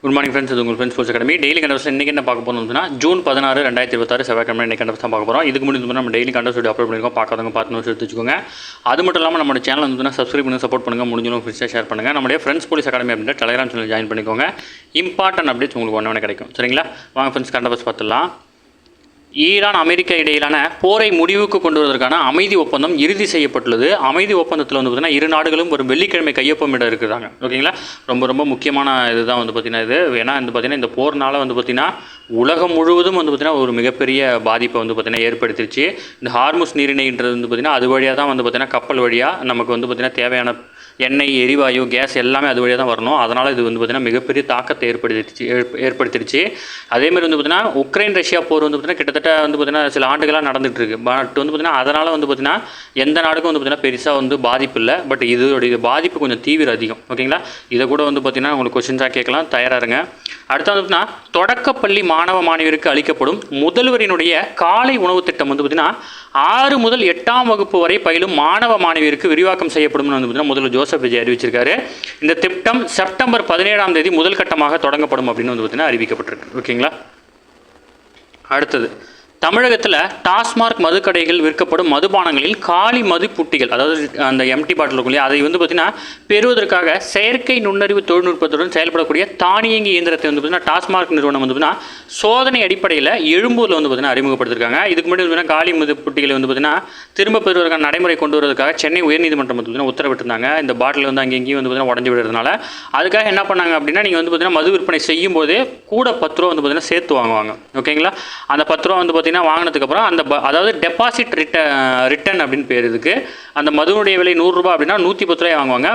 Good morning friends. இது உங்கள் friends sports academy. Daily கண்டவர்ஸில் இன்றைக்கி என்ன பார்க்க போகணும்னா ஜூன் 16, 2026 செவ்வாய்க்கிழமை இன்றைக்கி கண்டவர்ஸ் தான் பார்க்க போகிறோம். இதுக்கு முன்னாடி நம்ம டெய்லி கண்டவர்ஸ் வீடியோ அப்லோட் பண்ணியிருக்கோம். பார்க்காதவங்க பார்த்து நோட்ஸ் எடுத்து வச்சுக்கோங்க. அது மட்டும் இல்லாமல் நம்ம சேனல் வந்து சப்ஸ்கிரைப் பண்ணி சப்போர்ட் பண்ணுங்கள். முடிஞ்சவங்க ஃப்ரெண்ட்ஸாக ஷேர் பண்ணுங்கள். நம்முடைய ஃப்ரெண்ட்ஸ் போலீஸ் அகாடமி அப்படின்ற டெலிகிராம் சேனல் ஜாயின் பண்ணிக்கோங்க. இம்பார்ட்டன்ட் அப்டேட்ஸ் உங்களுக்கு ஒன்று கிடைக்கும். சரிங்களா? வாங்க ஃப்ரெண்ட்ஸ் கண்டவர்ஸ் பார்த்துடலாம். ஈரான் அமெரிக்கா இடையிலான போரை முடிவுக்கு கொண்டு வருவதற்கான அமைதி ஒப்பந்தம் இறுதி செய்யப்பட்டுள்ளது. அமைதி ஒப்பந்தத்தில் வந்து பார்த்திங்கன்னா இரு நாடுகளும் ஒரு வெள்ளிக்கிழமை கையொப்பமிட இருக்கிறாங்க. ஓகேங்களா? ரொம்ப முக்கியமான இதுதான் வந்து பார்த்திங்கன்னா இது. ஏன்னா வந்து பார்த்திங்கன்னா இந்த போர்னால் வந்து பார்த்திங்கன்னா உலகம் முழுவதும் வந்து பார்த்திங்கன்னா ஒரு மிகப்பெரிய பாதிப்பை வந்து பார்த்திங்கன்னா ஏற்படுத்திருச்சு. இந்த ஹார்முஸ் நீரிணைன்றது வந்து பார்த்திங்கன்னா அது வழியாக தான் வந்து பார்த்திங்கன்னா கப்பல் வழியாக நமக்கு வந்து பார்த்திங்கன்னா தேவையான எண்ணெய், எரிவாயு, கேஸ் எல்லாமே அது வழியாக தான் வரணும். அதனால் இது வந்து பார்த்திங்கன்னா மிகப்பெரிய தாக்கத்தை ஏற்படுத்திடுச்சு. அதேமாதிரி வந்து பார்த்திங்கன்னா உக்ரைன் ரஷ்யா போர் வந்து பார்த்திங்கன்னா கிட்டத்தட்ட வந்து பார்த்திங்கன்னா சில ஆண்டுகளாக நடந்துகிட்டு இருக்குது. பட் வந்து பார்த்திங்கன்னா அதனால் வந்து பார்த்திங்கன்னா எந்த நாடுக்கும் வந்து பார்த்திங்கன்னா பெருசாக வந்து பாதிப்பு இல்லை. பட் இதோடைய பாதிப்பு கொஞ்சம் தீவிரம் அதிகம். ஓகேங்களா? இதை கூட வந்து பார்த்திங்கன்னா உங்களுக்கு கொஸ்டின்ஸாக கேட்கலாம், தயாராக இருங்க. அடுத்து வந்து பார்த்திங்கன்னா தொடக்கப்பள்ளி மாணவ மாணவியருக்கு அளிக்கப்படும் முதல்வரினுடைய காலை உணவு திட்டம் வந்து பார்த்திங்கன்னா 6 முதல் 8ஆம் வகுப்பு வரை பயிலும் மாணவ மாணவியருக்கு விரிவாக்கம் செய்யப்படும் வந்து பார்த்திங்கன்னா முதல்வர் ஜோசப் விஜய் அறிவிச்சிருக்காரு. இந்த திட்டம் செப்டம்பர் 17ஆம் தேதி முதல் கட்டமாக தொடங்கப்படும் அப்படின்னு வந்து பார்த்திங்கன்னா அறிவிக்கப்பட்டிருக்கு. ஓகேங்களா? அடுத்தது, தமிழகத்தில் டாஸ்மார்க் மதுக்கடைகள் விற்கப்படும் மதுபானங்களில் காலி மது புட்டிகள், அதாவது அந்த எம்டி பாட்டில் இருக்கும், அதை வந்து பார்த்திங்கன்னா பெறுவதற்காக செயற்கை நுண்ணறிவு தொழில்நுட்பத்துடன் செயல்படக்கூடிய தானியங்கி இயந்திரத்தை வந்து பார்த்திங்கன்னா டாஸ்மார்க் நிறுவனம் வந்து பார்த்திங்கன்னா சோதனை அடிப்படையில் எழும்பூரில் வந்து பார்த்திங்கன்னா அறிமுகப்படுத்திருக்காங்க. இதுக்கு முன்னாடி வந்து பார்த்திங்கன்னா காலி மது புட்டிகளை வந்து பார்த்திங்கன்னா திரும்ப பெறுவதற்கான நடைமுறை கொண்டு வருவதற்காக சென்னை உயர்நீதிமன்றம் வந்து பார்த்திங்கன்னா உத்தரவிட்டிருந்தாங்க. இந்த பாட்டில் வந்து அங்கேயும் வந்து பார்த்திங்கன்னா உடஞ்சி விடுறதுனால அதுக்காக என்ன பண்ணாங்க அப்படின்னா, நீங்கள் வந்து பார்த்திங்கன்னா மது விற்பனை செய்யும் போது கூட 10 ரூபா வந்து பார்த்திங்கன்னா சேர்த்து வாங்குவாங்க. ஓகேங்களா? அந்த 10 ரூபா வந்து வாங்கினதுக்கப்புறம் அந்த அதாவது டெபாசிட் ரிட்டர்ன் அப்படின்னு பேர் இதுக்கு. அந்த மதுவுடைய விலை 100 ரூபா அப்படின்னா 110 ரூபாய் வாங்குவாங்க.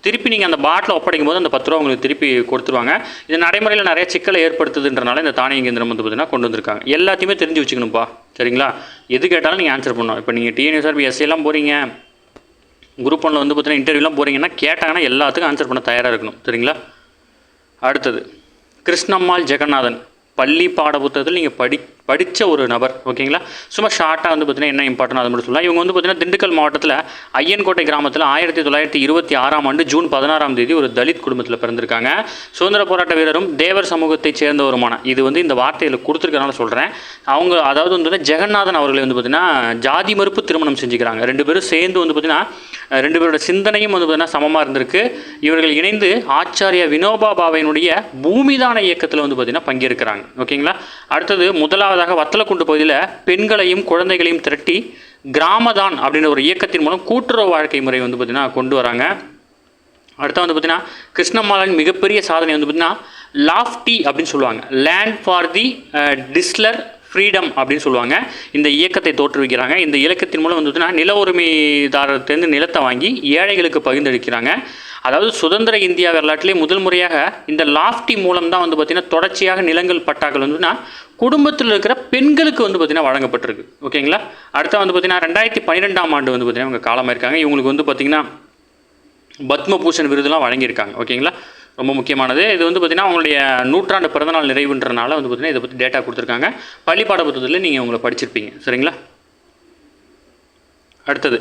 திருப்பி நீங்கள் அந்த பாட்டில் ஒப்படைக்கும் போது அந்த 10 ரூபா உங்களுக்கு திருப்பி கொடுத்துருவாங்க. இது நடைமுறையில் நிறைய சிக்கலை ஏற்படுத்துதுன்றனால இந்த தானியங்கி இயந்திரம் வந்து பார்த்தீங்கன்னா கொண்டு வந்திருக்காங்க. எல்லாத்தையுமே தெரிஞ்சு வச்சுக்கணும்ப்பா. சரிங்களா? எது கேட்டாலும் நீங்கள் ஆன்சர் பண்ணணும். இப்போ நீங்கள் டிஎன்எஸ்ஆர்பி எஸ்ஐலாம் போகிறீங்க, குரூப் 1 வந்து பார்த்தீங்கன்னா இன்டர்வியூலாம் போகிறீங்கன்னா கேட்டாங்கன்னா எல்லாத்துக்கும் ஆன்சர் பண்ண தயாராக இருக்கணும். சரிங்களா? அடுத்தது, கிருஷ்ணம்மாள் ஜெகநாதன் பள்ளி பாட புத்தகத்தில் நீங்கள் படித்த ஒரு நபர். ஓகேங்களா? சும்மா ஷார்ட்டாக வந்து பார்த்தீங்கன்னா என்ன இம்பார்ட்டன் அதை மட்டும் சொல்லலாம். இவங்க வந்து பார்த்தீங்கன்னா திண்டுக்கல் மாவட்டத்தில் ஐயன்கோட்டை கிராமத்தில் 1926ஆம் ஆண்டு ஜூன் 16ஆம் தேதி ஒரு தலித் குடும்பத்தில் பிறந்திருக்காங்க. சுதந்திர போராட்ட வீரரும் தேவர் சமூகத்தை சேர்ந்தவருமான, இது வந்து இந்த வார்த்தையில் கொடுத்துருக்கனால சொல்கிறேன். அவங்க அதாவது வந்து ஜெகநாதன் அவர்களை வந்து பார்த்தீங்கன்னா ஜாதி மறுப்பு திருமணம் செஞ்சுக்கிறாங்க. 2 பேரும் சேர்ந்து வந்து பார்த்தீங்கன்னா 2 பேரோட சிந்தனையும் வந்து பார்த்தீங்கன்னா சமமாக இருந்திருக்கு. இவர்கள் இணைந்து ஆச்சாரியா வினோபா பாவையினுடைய பூமிதான இயக்கத்தில் வந்து பார்த்தீங்கன்னா பங்கேற்கிறாங்க. ஓகேங்களா? அடுத்தது, முதலாவதாக வத்தலக்குண்டு பகுதியில் பெண்களையும் குழந்தைகளையும் திரட்டி கிராமதான் அப்படின்ற ஒரு இயக்கத்தின் மூலம் கூட்டுறவு வாழ்க்கை முறை வந்து பார்த்திங்கன்னா கொண்டு வராங்க. அடுத்து வந்து பார்த்திங்கன்னா கிருஷ்ணம்மாளின் மிகப்பெரிய சாதனை வந்து பார்த்திங்கன்னா லாஃப்டி அப்படின்னு சொல்லுவாங்க, லேண்ட் ஃபார் தி டிஸ்லர் ஃப்ரீடம் அப்படின்னு சொல்லுவாங்க. இந்த இயக்கத்தை தோற்றுவிக்கிறாங்க. இந்த இயக்கத்தின் மூலம் வந்து பார்த்திங்கன்னா நில உரிமைதாரர்கிட்டேருந்து நிலத்தை வாங்கி ஏழைகளுக்கு பகிர்ந்தளிக்கிறாங்க. அதாவது சுதந்திர இந்தியா வரலாற்றிலே முதல் முறையாக இந்த லாஃப்டி மூலம் தான் வந்து பார்த்திங்கன்னா தொடர்ச்சியாக நிலங்கள் பட்டாக்கள் வந்து குடும்பத்தில் இருக்கிற பெண்களுக்கு வந்து பார்த்திங்கன்னா வழங்கப்பட்டிருக்கு. ஓகேங்களா? அடுத்த வந்து பார்த்திங்கன்னா 2012ஆம் ஆண்டு வந்து பார்த்திங்கன்னா இவங்க காலமாக இருக்காங்க. இவங்களுக்கு வந்து பார்த்திங்கன்னா பத்மபூஷன் விருதுலாம் வழங்கியிருக்காங்க. ஓகேங்களா? ரொம்ப முக்கியமானது. இது வந்து பார்த்திங்கன்னா அவங்களுடைய 100ஆண்டு பிறந்தநாள் நிறைவுன்றனால வந்து பார்த்திங்கன்னா இதை பற்றி டேட்டா கொடுத்துருக்காங்க. பள்ளி பாட புத்தகத்தில் நீங்கள் உங்களை படிச்சிருப்பீங்க. சரிங்களா? அடுத்தது,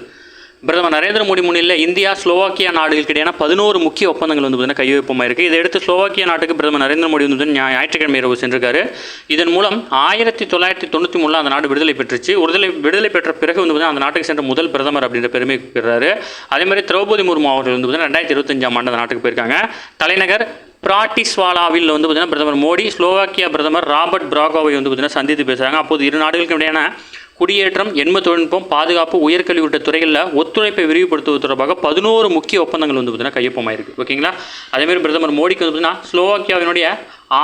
பிரதமர் நரேந்திர மோடி முன்னிலையில் இந்தியா ஸ்லோவாக்கியா நாடுகளுக்கு இடையான 11 முக்கிய ஒப்பந்தங்கள் வந்து பார்த்தீங்கன்னா கையொப்பமாக இருக்குது. இதையடுத்து ஸ்லோவாக்கியா நாட்டுக்கு பிரதமர் நரேந்திர மோடி வந்து ஞாயிற்றுக்கிழமை இரவு சென்றிருக்காரு. இதன் மூலம் 1993 அந்த நாடு விடுதலை பெற்றுச்சு. விடுதலை பெற்ற பிறகு வந்து பார்த்தீங்கன்னா அந்த நாட்டுக்கு சென்ற முதல் பிரதமர் அப்படின்ற பெருமை பெறாரு. அதேமாதிரி திரௌபதி முர்மு அவர்கள் வந்து பார்த்தீங்கன்னா 2025ஆம் ஆண்டு அந்த நாட்டுக்கு போயிருக்காங்க. தலைநகர் பிராட்டிஸ்வாலாவில் வந்து பார்த்தீங்கன்னா பிரதமர் மோடி ஸ்லோவாக்கியா பிரதமர் ராபர்ட் பிராகோவை வந்து பார்த்தீங்கன்னா சந்தித்து பேசுகிறாங்க. அப்போது இரு நாடுகளுக்கு இடையான குடியேற்றம், எண்ம தொழில்நுட்பம், பாதுகாப்பு, உயர்கல்வி உள்ளிட்ட துறைகளில் ஒத்துழைப்பை விரிவுபடுத்துவது தொடர்பாக 11 முக்கிய ஒப்பந்தங்கள் வந்து பார்த்தீங்கன்னா கையொப்பமாயிருக்கு. ஓகேங்களா? அதேமாதிரி பிரதமர் மோடிக்கு வந்து பார்த்தீங்கன்னா ஸ்லோவாக்கியாவினுடைய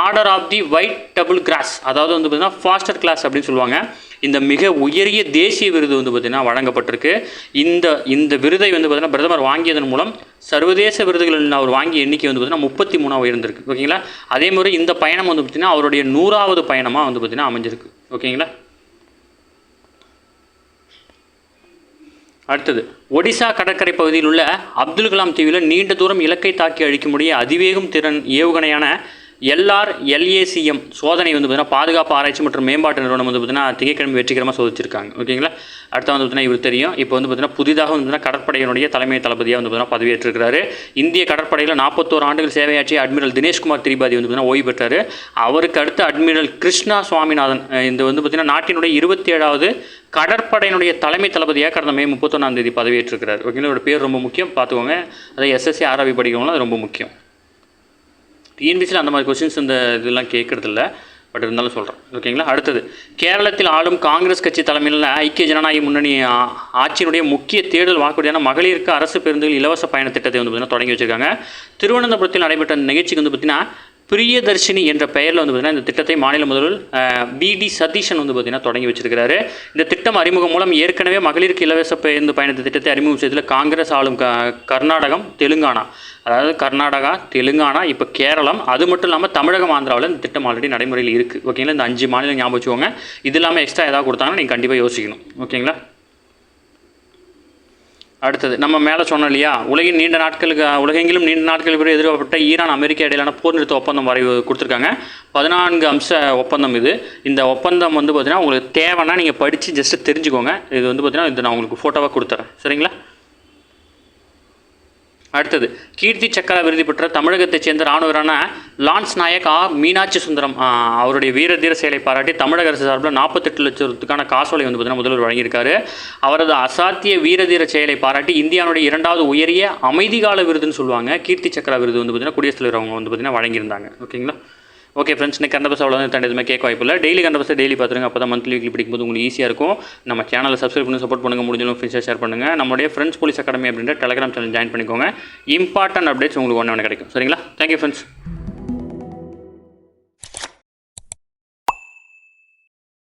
order of the white double cross, அதாவது வந்து பார்த்தீங்கன்னா ஃபாஸ்டர் கிளாஸ் அப்படின்னு சொல்லுவாங்க, இந்த மிக உயரிய தேசிய விருது வந்து பார்த்திங்கன்னா வழங்கப்பட்டிருக்கு. இந்த விருதை வந்து பார்த்திங்கன்னா பிரதமர் வாங்கியதன் மூலம் சர்வதேச விருதுகளில் அவர் வாங்கிய எண்ணிக்கை வந்து பார்த்திங்கன்னா 33 உயர்ந்திருக்கு. ஓகேங்களா? அதே மாதிரி இந்த பயணம் வந்து பார்த்திங்கன்னா அவருடைய 100வது பயணமாக வந்து பார்த்திங்கன்னா அமைஞ்சிருக்கு. ஓகேங்களா? அடுத்தது, ஒடிசா கடற்கரை பகுதியில் உள்ள அப்துல் கலாம் தீவில் நீண்ட தூரம் இலக்கை தாக்கி அழிக்க முடிய அதிவேகம் திறன் ஏவுகணையான LRLACM சோதனை வந்து பார்த்தீங்கன்னா பாதுகாப்பு ஆராய்ச்சி மற்றும் மேம்பாட்டு நிறுவனம் வந்து பார்த்தீங்கன்னா திங்கட்கிழமை வெற்றிகரமாக சோதிச்சிருக்காங்க. ஓகேங்களா. அடுத்து வந்து பார்த்தீங்கன்னா இவர் தெரியும். இப்போ வந்து பார்த்தீங்கன்னா புதிதாக வந்து பார்த்தீங்கன்னா கடற்படையினுடைய தலைமை தளபதியாக வந்து பார்த்தீங்கன்னா பதவியேற்றிருக்கிறாரு. இந்திய கடற்படையில் 41 ஆண்டுகள் சேவையாற்றிய அட்மிரல் தினேஷ்குமார் திரிபாதி வந்து பார்த்தீங்கன்னா ஓய்வு பெற்றார். அவருக்கு அடுத்து அட்மிரல் கிருஷ்ணா சுவாமிநாதன் இந்த வந்து பார்த்தீங்கன்னா நாட்டினுடைய 27வது கடற்படையினுடைய தலைமை தளபதியாக கடந்த மே 31ஆம் தேதி பதவியேற்றிருக்கிறார். ஓகேங்களா. இவரோட பேர் ரொம்ப முக்கியம், பார்த்துக்கோங்க. அதை SSC RRB படிக்கிறவங்களும் அது ரொம்ப முக்கியம். டிஎன்பிசியில் அந்த மாதிரி கொஸ்டின்ஸ் இந்த இதெல்லாம் கேட்குறதில்ல, பட் இருந்தாலும் சொல்கிறேன். ஓகேங்களா. அடுத்தது, கேரளத்தில் ஆளும் காங்கிரஸ் கட்சி தலைமையில் ஐக்கிய ஜனநாயக முன்னணி ஆட்சியினுடைய முக்கிய தேர்தல் வாக்குறுதியான மகளிருக்கு அரசு பேருந்துகள் இலவச பயண திட்டத்தை வந்து பார்த்தீங்கன்னா தொடங்கி வச்சிருக்காங்க. திருவனந்தபுரத்தில் நடைபெற்ற நிகழ்ச்சிக்கு வந்து பார்த்தீங்கன்னா பிரியதர்ஷினி என்ற பெயரில் வந்து பார்த்தீங்கன்னா இந்த திட்டத்தை மாநில முதல்வர் BD சதீஷன் வந்து பார்த்தீங்கன்னா தொடங்கி வச்சிருக்கிறாரு. இந்த திட்டம் அறிமுகம் மூலம் ஏற்கனவே மகளிருக்கு இலவச பேருந்து பயண திட்டத்தை அறிமுகம் செய்ததில் காங்கிரஸ் ஆளும் கர்நாடகம், தெலுங்கானா, அதாவது கர்நாடகா, தெலுங்கானா, இப்போ கேரளம், அது மட்டும் இல்லாமல் தமிழகம், ஆந்திராவில் இந்த திட்டம் ஆல்ரெடி நடைமுறையில் இருக்குது. ஓகேங்களா. இந்த 5 மாநிலம் ஞாபகம் வச்சுக்கோங்க. இது இல்லாமல் எக்ஸ்ட்ரா ஏதாவது கொடுத்தாங்கன்னா நீங்கள் கண்டிப்பாக யோசிக்கணும். ஓகேங்களா. அடுத்தது, நம்ம மேலே சொன்னோம் இல்லையா, உலகெங்கிலும் நீண்ட நாட்களுக்கு பிறகு எதிர்பார்க்கப்பட்ட ஈரான் அமெரிக்கா இடையிலான போர் நிறுத்த ஒப்பந்தம் வரை கொடுத்துருக்காங்க. 14 அம்ச ஒப்பந்தம் இது. இந்த ஒப்பந்தம் வந்து பார்த்தீங்கன்னா உங்களுக்கு தேவைன்னா நீங்கள் படித்து ஜஸ்ட்டு தெரிஞ்சுக்கோங்க. இது வந்து பார்த்தீங்கன்னா இது நான் உங்களுக்கு ஃபோட்டோவாக கொடுத்துறேன். சரிங்களா. அடுத்தது, கீர்த்தி சக்கரா விருது பெற்ற தமிழகத்தைச் சேர்ந்த இராணுவரான லான்ஸ் நாயக் மீனாட்சி சுந்தரம் அவருடைய வீரதீர செயலை பாராட்டி தமிழக அரசு சார்பில் 48 லட்சத்துக்கான காசோலை வந்து பார்த்தீங்கன்னா முதல்வர் வழங்கியிருக்காரு. அவரது அசாத்திய வீரதீர செயலை பாராட்டி இந்தியாவுடைய 2வது உயரிய அமைதிகால விருதுன்னு சொல்லுவாங்க, கீர்த்தி சக்கரா விருது வந்து பார்த்தீங்கன்னா குடியரசுத் தலைவர் அவங்க வந்து பார்த்தீங்கன்னா வழங்கியிருந்தாங்க. ஓகேங்களா. ஓகே ஃப்ரெண்ட்ஸ், இன்னைக்கு கரண்ட் அஃபேர்ஸ் அவ்வளோ தான். எதுவுமே கேட்க வாய்ப்பு இல்லை. டெய்லி கரண்ட் அஃபேர்ஸ் டெய்லி பார்த்துருங்க. அப்போ தான் மந்த்லி வீக்லி படிக்கும்போது உங்களுக்கு ஈஸியாக இருக்கும். நம்ம சேனலை சப்ஸ்கிரைப் பண்ணி சப்போர்ட் பண்ணுங்கள். முடிஞ்சாலும் ஃப்ரெண்ட்ஸாக ஷேர் பண்ணுங்கள். நம்மளுடைய ஃப்ரெண்ட்ஸ் போலீஸ் அகாடமி அப்படின்ற டெலிகிராம் சேனல் ஜாயின் பண்ணிக்கோங்க. இம்பார்ட்டன்ட் அப்டேட்ஸ் உங்களுக்கு ஒன்று கிடைக்கும். சரிங்களா. Thank you friends.